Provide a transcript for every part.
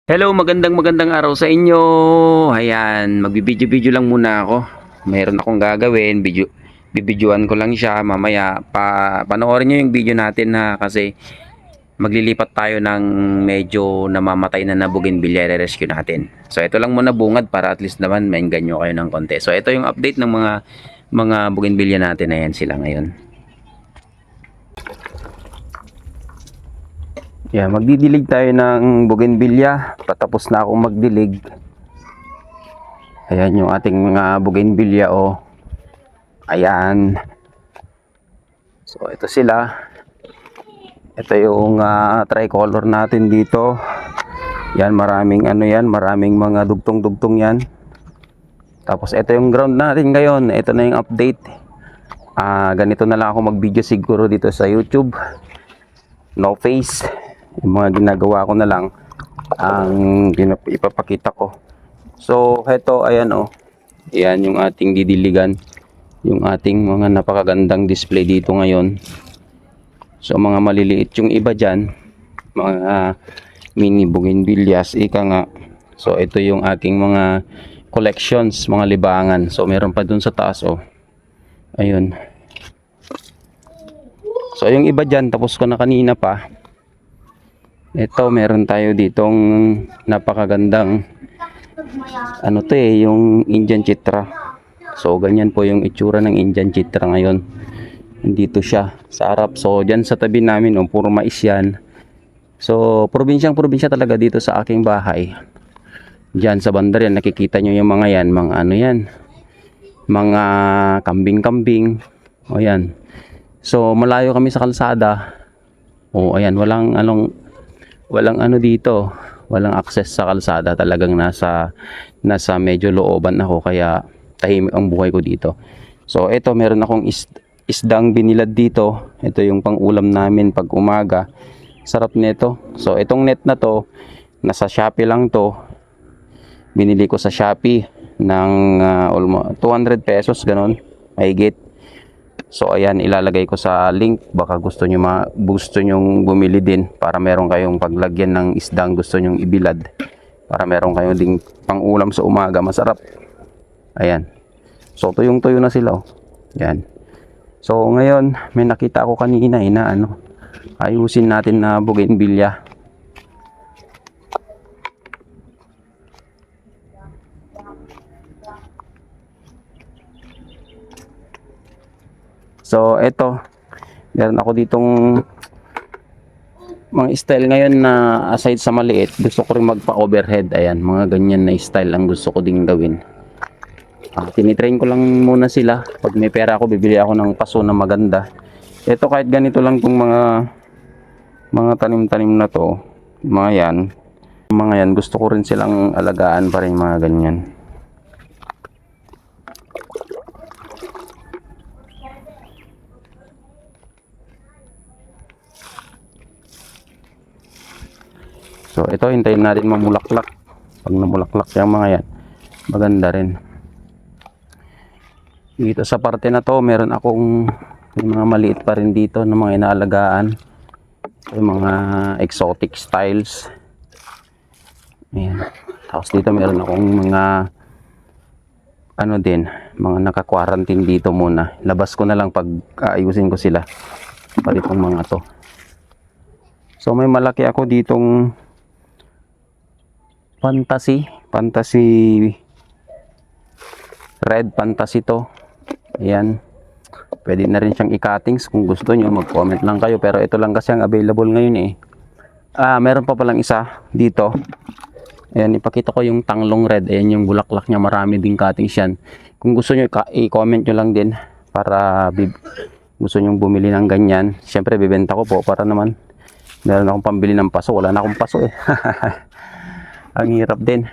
Hello, magandang araw sa inyo. Ayan, magbibideo-video lang muna ako. Mayroon akong gagawin, bibidyoan ko lang siya mamaya. Panoorin niyo yung video natin na kasi maglilipat tayo ng medyo namamatay na bougainvillea rescue natin. So ito lang muna bungad para at least naman mainggan nyo kayo ng konti. So ito yung update ng mga bougainvillea natin. Ayan sila ngayon. Yeah, magdidilig tayo ng bougainvillea. Patapos na akong magdilig. Ayan yung ating mga bougainvillea, oh. Ayan. So ito sila. Ito yung tricolor natin dito. Yan, maraming maraming mga dugtong-dugtong yan. Tapos ito yung ground natin ngayon. Ito na yung update. Ganito na lang ako mag-video siguro dito sa YouTube. No face. Yung mga ginagawa ko na lang ang ipapakita ko. So heto, ayan, oh. Ayan yung ating didiligan, yung ating mga napakagandang display dito ngayon. So mga maliliit yung iba dyan, mga mini bougainvilleas, ika nga. So ito yung aking mga collections, mga libangan. So meron pa dun sa taas, oh. Ayun. So yung iba dyan, tapos ko na kanina pa. Ito, meron tayo ditong napakagandang yung Indian Chitra. So ganyan po yung itsura ng Indian Chitra ngayon. Dito siya sa harap. So dyan sa tabi namin, puro mais yan. So probinsya talaga dito sa aking bahay. Dyan sa bandar yan, nakikita nyo yung mga yan, mga yan, mga kambing-kambing. O yan. So malayo kami sa kalsada. O ayan, walang dito, walang access sa kalsada. Talagang nasa medyo looban ako, kaya tahimik ang buhay ko dito. So ito, meron akong isdang binilad dito. Ito yung pang-ulam namin pag umaga. Sarap nito. So itong net na to, nasa Shopee lang to. Binili ko sa Shopee ng almost 200 pesos, ganun, mahigit. So ayan, ilalagay ko sa link. Baka gusto nyong bumili din para meron kayong paglagyan ng isdang gusto nyong ibilad, para meron kayong ding pang-ulam sa umaga, masarap. Ayan. So tuyong-tuyo na sila, oh. Ayan. So ngayon, may nakita ako kanina na ayusin natin na bougainvillea. So ito, meron ako ditong mga style ngayon na aside sa maliit, gusto ko rin magpa-overhead. Ayan, mga ganyan na style ang gusto ko ding gawin. Tinitrain ko lang muna sila. Pag may pera ako, bibili ako ng paso na maganda. Ito, kahit ganito lang tong mga tanim-tanim na to, mga yan, gusto ko rin silang alagaan pa rin, mga ganyan. So ito, hintayin natin mamulaklak. Pag namulaklak yung mga yan, maganda rin. Dito sa parte na to, meron akong mga maliit pa rin dito na mga inaalagaan. Yung mga exotic styles. Ayan. Tapos dito meron akong mga mga naka-quarantine dito muna. Labas ko na lang pag ayusin ko sila. Pati itong mga to. So may malaki ako ditong fantasy red fantasy to. Ayan, pwede na rin siyang i-cuttings kung gusto nyo, mag-comment lang kayo. Pero ito lang kasi ang available ngayon, eh. Meron pa palang isa dito. Ayan, ipakita ko yung tanglong red. Ayan yung bulaklak niya, marami ding cuttings yan. Kung gusto nyo, i-comment nyo lang din para gusto nyo bumili ng ganyan. Siyempre bibenta ko po para naman meron akong pambili ng paso. Wala na akong paso, eh. Ang hirap din.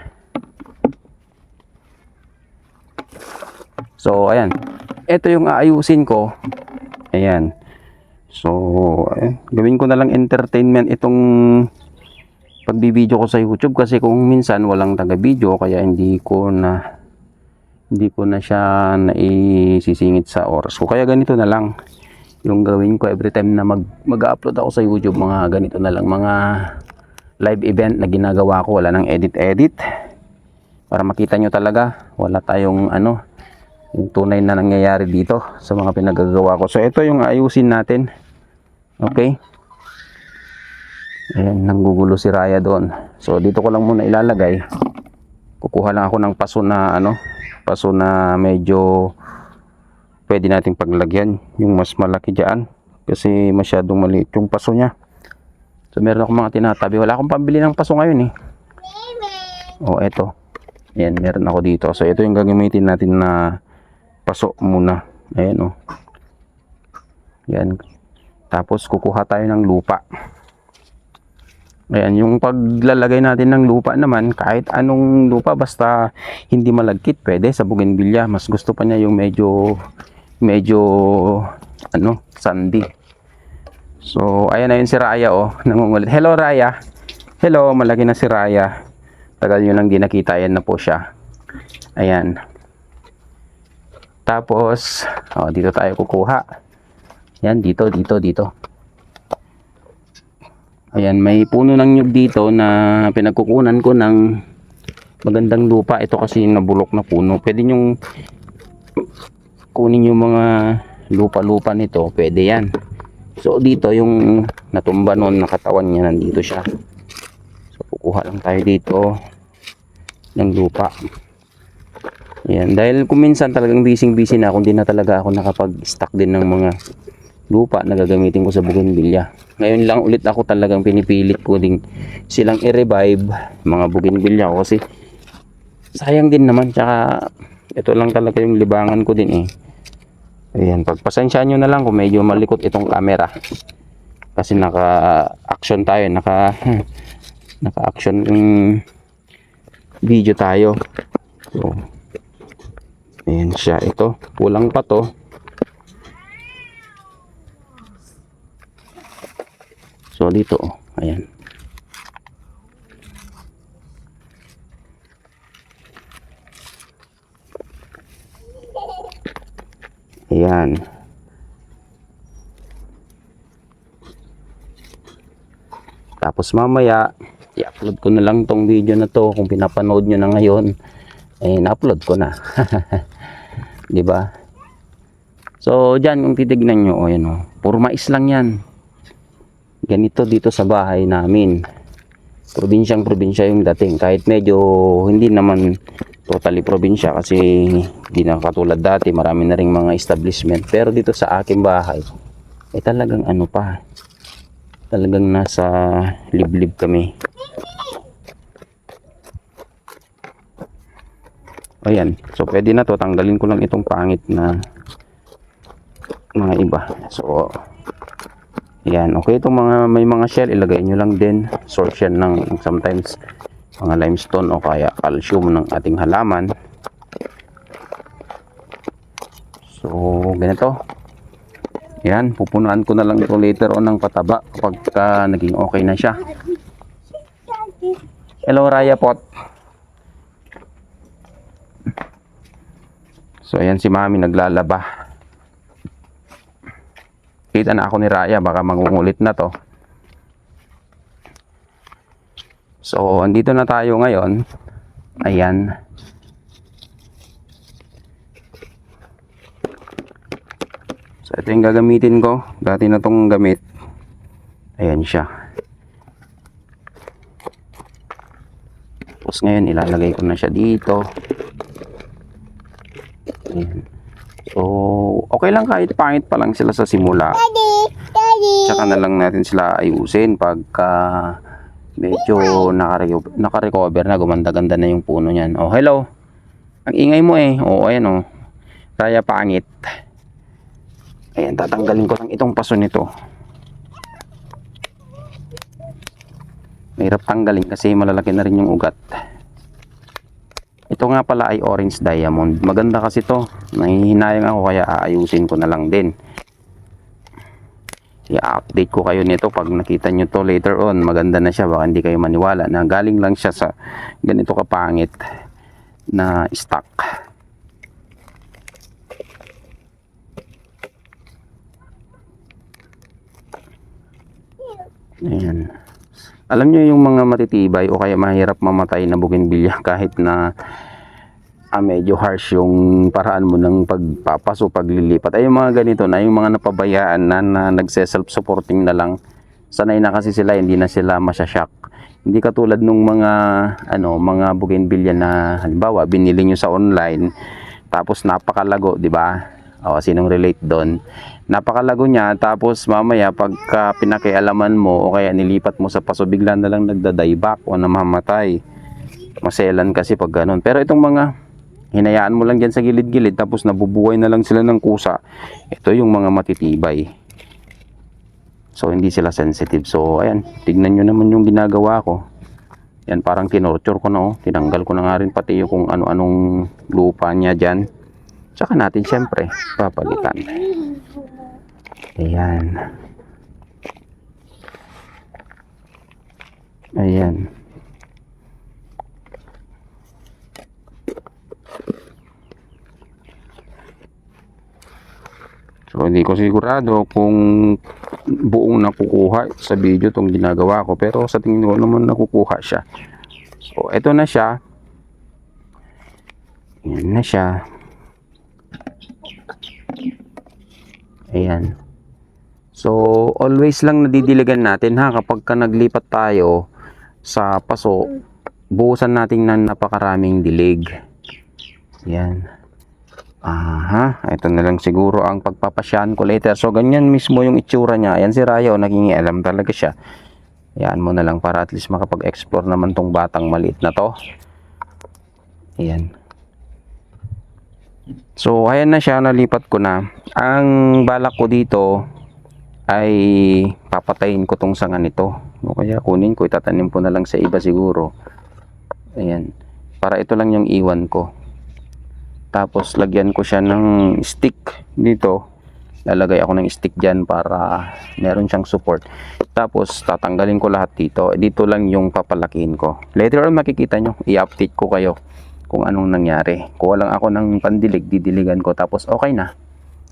So ayan, ito yung aayusin ko. Ayan. So gawin ko na lang entertainment itong pagbibideo ko sa YouTube, kasi kung minsan walang taga-video, kaya hindi ko na siya naisisingit sa oras ko. Kaya ganito na lang yung gawin ko every time na mag-upload ako sa YouTube. Mga ganito na lang, mga live event na ginagawa ko. Wala nang edit para makita nyo talaga wala tayong yung tunay na nangyayari dito sa mga pinagagawa ko. So ito yung ayusin natin. Okay, ayan, nanggugulo si Raya doon. So dito ko lang muna ilalagay. Kukuha lang ako ng paso na paso na medyo pwede nating paglagyan, yung mas malaki dyan kasi masyadong maliit yung paso nya. So meron akong mga tinatabi, wala akong pambili ng paso ngayon eto, ayan, meron ako dito. So ito yung gagamitin natin na paso muna. Ayan yan. Tapos kukuha tayo ng lupa. Ayan, yung paglalagay natin ng lupa naman, kahit anong lupa basta hindi malagkit, pwede sa bougainvillea. Mas gusto pa niya yung medyo sandy. So ayan na yun si Raya nangungulit. Hello Raya. Hello, malaki na si Raya. Tagal nyo lang di nakita, ayan na po siya. Ayan. Tapos dito tayo kukuha. Yan, dito. Ayan, may puno ng nyug dito na pinagkukunan ko ng magandang lupa. Ito kasi nabulok na puno. Pwede nyong kunin yung mga lupa nito, pwede yan. So dito yung natumba noon, nakatawan niya, nandito siya. So kukuha lang tayo dito ng lupa. Ayan, dahil kung minsan talagang busy na, kung di na talaga ako nakapag-stock din ng mga lupa na gagamitin ko sa bougainvillea. Ngayon lang ulit ako talagang pinipilit ko ding silang i-revive mga bougainvillea ko kasi sayang din naman, tsaka ito lang talaga yung libangan ko din Ayan, pagpasensyaan nyo na lang kung medyo malikot itong camera kasi naka-action tayo, naka-action video tayo. So ayan siya, ito kulang pa to. So dito ayan. Ayan. Tapos mamaya i-upload ko na lang tong video na to. Kung pinapanood nyo na ngayon, na-upload ko na. Di ba? So dyan kung titignan nyo, ayan puro mais lang yan. Ganito dito sa bahay namin. Probinsya yung dating. Kahit medyo hindi naman totally probinsya kasi hindi na katulad dati, marami na ring mga establishment. Pero dito sa aking bahay talagang talagang nasa liblib kami. Ayan, so pwede na to, tanggalin ko lang itong pangit na mga iba. So ayan, okay, itong may mga shell ilagay nyo lang din. Source yan ng sometimes mga limestone o kaya calcium ng ating halaman. So ganito. Yan, pupunuan ko na lang ito later on ng pataba kapag naging okay na siya. Hello Raya pot. So ayan si Mami naglalaba. Kita na ako ni Raya, baka mangungulit na to. So andito na tayo ngayon. Ayan. So ito yung gagamitin ko. Dati na tong gamit. Ayan siya. Tapos ngayon ilalagay ko na siya dito. Ayan. So okay lang kahit pangit pa lang sila sa simula. Tsaka na lang natin sila ayusin pagka medyo naka-recover na, gumanda-ganda na yung puno niyan. Oh, hello. Ang ingay mo Oh, ayan Raya pangit. Ayan, tatanggalin ko lang itong paso nito. Mahirap tanggalin kasi malalaki na rin yung ugat. Ito nga pala ay orange diamond. Maganda kasi to. Nahihinayang ako kaya aayusin ko na lang din. I-update ko kayo nito pag nakita nyo to later on. Maganda na siya, baka hindi kayo maniwala na galing lang siya sa ganito kapangit na stock. Ayan. Alam nyo yung mga matitibay o kaya mahirap mamatay na bougainvillea kahit na medyo harsh yung paraan mo ng pagpapaso, paglilipat. Ay yung mga ganito na, yung mga napabayaan na nagse-self-supporting na lang. Sanay na kasi sila, hindi na sila masyashock. Hindi katulad nung mga bougainvillea na halimbawa binili nyo sa online tapos napakalago, di ba? O sinong relate doon? Napakalago niya tapos mamaya pagka pinakialaman mo o kaya nilipat mo sa paso bigla na lang nagda-dieback o namamatay. Maselan kasi pag ganun. Pero itong mga hinayaan mo lang dyan sa gilid-gilid tapos nabubuhay na lang sila ng kusa. Ito yung mga matitibay. So hindi sila sensitive. So ayan, tignan nyo naman yung ginagawa ko. Yan parang tinorture ko na Tinanggal ko na nga rin pati yung kung ano-anong lupa niya dyan. Tsaka natin syempre papalitan. Ayan. Ayan. So hindi ko sigurado kung buong nakukuha sa video tong ginagawa ko, pero sa tingin ko naman nakukuha siya. So eto na siya. Ayan na siya. Ayan. So always lang nadidiligan natin kapag ka naglipat tayo sa paso, buhusan natin ng napakaraming dilig. Ayan. Ito na lang siguro ang pagpapasyahan ko later. So ganyan mismo yung itsura niya. Ayan si Raya, nakingialam talaga siya. Ayan mo na lang para at least makapag-explore naman tong batang maliit na to. Ayan. So ayan na siya, nalipat ko na. Ang balak ko dito ay papatayin ko tong sanga nito. O kaya kunin ko, itatanim ko na lang sa iba siguro. Ayan. Para ito lang yung iwan ko. Tapos lagyan ko siya ng stick dito. Lalagay ako ng stick dyan para meron siyang support. Tapos tatanggalin ko lahat dito. Dito lang yung papalakihin ko. Later on makikita nyo. I-update ko kayo kung anong nangyari. Kuha lang ako ng pandilig, didiligan ko. Tapos okay na.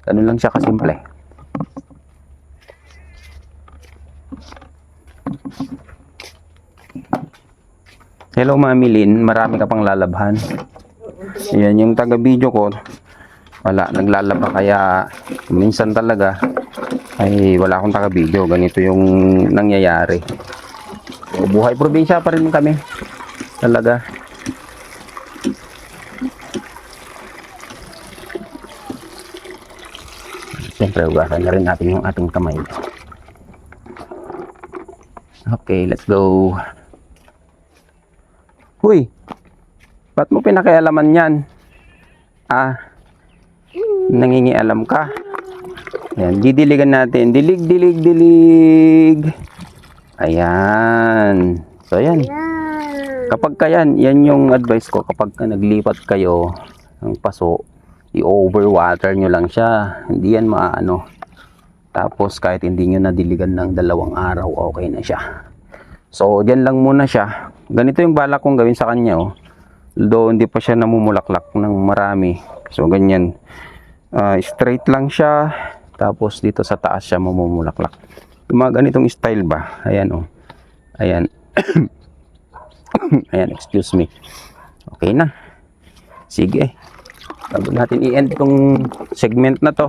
Ganun lang siya kasimple. Hello Mami Lynn, marami ka pang lalabhan. Ayan yung taga-video ko, wala, naglalaba, kaya minsan talaga ay wala akong taga-video. Ganito yung nangyayari. So, buhay probinsya pa rin kami talaga. Siyempre ugasan na rin natin yung ating kamay. Okay, let's go. Huy, ba't mo pinakialaman yan? Nangingialam ka. Ayan, didiligan natin. Dilig, dilig, dilig. Ayan. So, ayan. Kapag yan yung advice ko. Kapag naglipat kayo ng paso, i-overwater nyo lang siya. Hindi yan maano. Tapos, kahit hindi nyo nadiligan ng 2 araw, okay na siya. So, dyan lang muna siya. Ganito yung balak kong gawin sa kanya. Although, hindi pa siya namumulaklak ng marami. So, ganyan. Straight lang siya. Tapos, dito sa taas siya mamumulaklak. Yung mga ganitong style ba? Ayan, Ayan. Ayan, excuse me. Okay na. Sige. Bago natin i-end itong segment na to,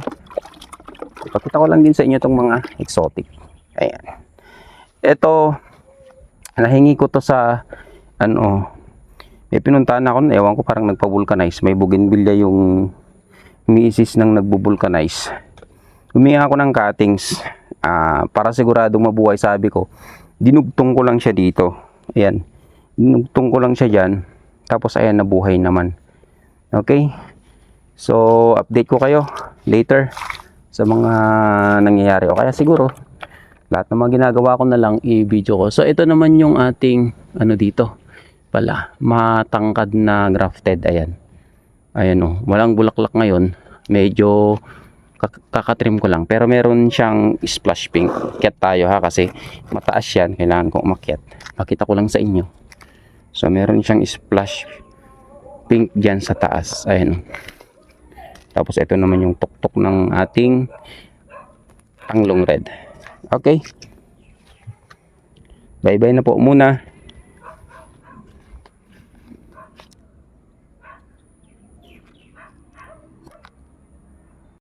ipakita ko lang din sa inyo itong mga exotic. Ayan. Ito, nahingi ko to sa may pinuntahan ako, ewan ko, parang nagpa-vulcanize. May bougainvillea yung misis nang nagbo-vulcanize. Humingi ako ng cuttings para siguradong mabuhay. Sabi ko, dinugtong ko lang siya dito. Ayan, dinugtong ko lang siya dyan. Tapos ayan, nabuhay naman. Okay, so update ko kayo later sa mga nangyayari. O kaya siguro lahat ng mga ginagawa ko na lang i-video ko. So ito naman yung ating dito pala, matangkad na grafted. Ayan, walang bulaklak ngayon. Medyo kakatrim ko lang, pero meron siyang splash pink. Akyat tayo kasi mataas yan, kailangan kong umakyat. Pakita ko lang sa inyo. So meron siyang splash pink dyan sa taas. Ayan. Tapos ito naman yung tuktok ng ating tanglong red. Okay. Bye-bye na po muna.